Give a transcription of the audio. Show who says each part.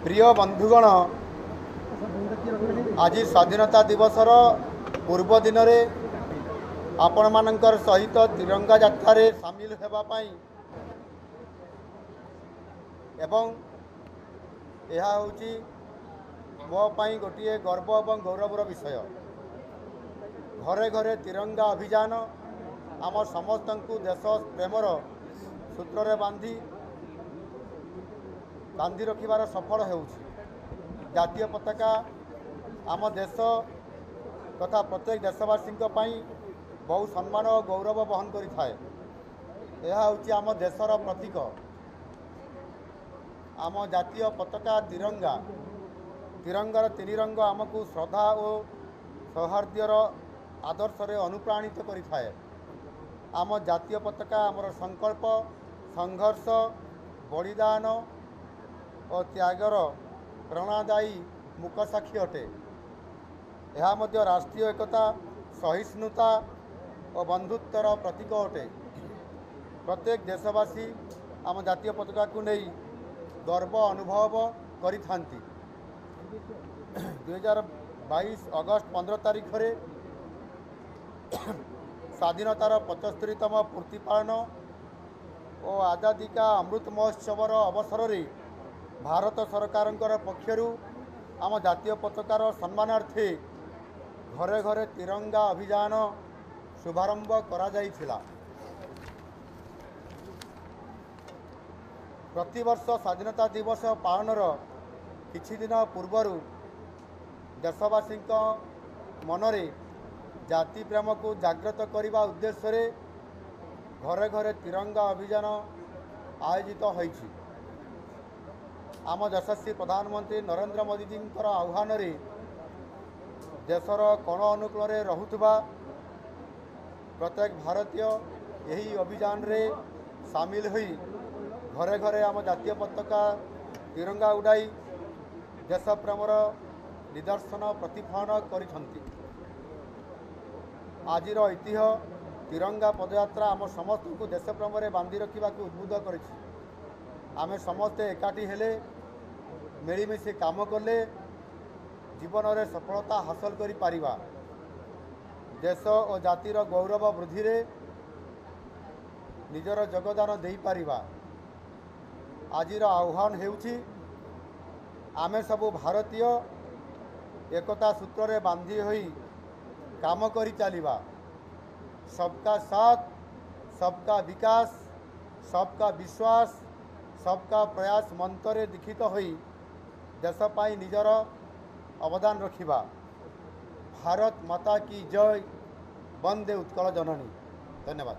Speaker 1: प्रिय बंधुगण आज स्वाधीनता दिवसर पूर्व दिन में आपण मानकर सहित तिरंगा यात्रा सामिल होगापाई एवं यह हूँ मो पाई गोटे गर्व और गौरवर विषय। घरे घरे तिरंगा अभियान आम समस्त को देश प्रेमर सूत्र बांधी रखिबार सफल होउछि। जातीय पताका आम देश तथा प्रत्येक देशवासी बहु सम्मान और गौरव बहन करिथाए। यह हूँ आम देशर प्रतीक। आम जातीय पताका तिरंगा तिरंगार तीन रंग आमको श्रद्धा और सौहार्द्यर आदर्श अनुप्राणित करिथाए। आम जातीय पताका आमर संकल्प संघर्ष बलिदान और त्यागर प्रेरणादायी मुक साक्षी अटे। यह मध्य राष्ट्रीय एकता सहिष्णुता और बंधुत्वर प्रतीक अटे। प्रत्येक देशवासी आम जातीय पताका को नहीं गर्व अनुभव करिथांती। 2022 अगस्त 15 तारीख रे स्वाधीनतार 75तम पूर्ति पालन और आज़ादी का अमृत महोत्सवर अवसर में भारत सरकार पक्षर आम जातीय पताकार सम्मानार्थे घरे घरे तिरंगा अभियान शुभारंभ करा जाइथिला। प्रतिवर्ष स्वाधीनता दिवस पालनर किछि दिन पूर्वर देशवासी मनरे जाति प्रेम को जागृत करने उद्देश्य रे घरे घरे तिरंगा अभियान आयोजित होइछि। आम यशस्वी प्रधानमंत्री नरेंद्र मोदी जी आह्वान रे देशर कोण अनुकूल रहुथबा प्रत्येक भारतीय यही अभियान रे सामिल होई घरे घरे आम जातीय पताका तिरंगा उड़ाई देश प्रेमर निदर्शन प्रतिफलन करिसंती। आजिर ऐतिह्य तिरंगा पदयात्रा आम समस्त को देश प्रेम बांधि रखा उद्बुद्ध करिछि। आमे समस्ते एकाठी हेले मिलिमिशि काम कले जीवन में सफलता हासिल करि पारिबा। देश और जातिर गौरव वृद्धि रे निजर योगदान दे पारिबा। आजिर आह्वान हेउछि आमे सबु भारतीय एकता सूत्र रे बांधी होई काम करि चलिबा। सबका साथ सबका विकास सबका विश्वास सबका प्रयास मंत्र दीक्षित होई देश पाई निजर अवदान रखिबा। भारत माता की जय। वंदे उत्कल जननी। धन्यवाद।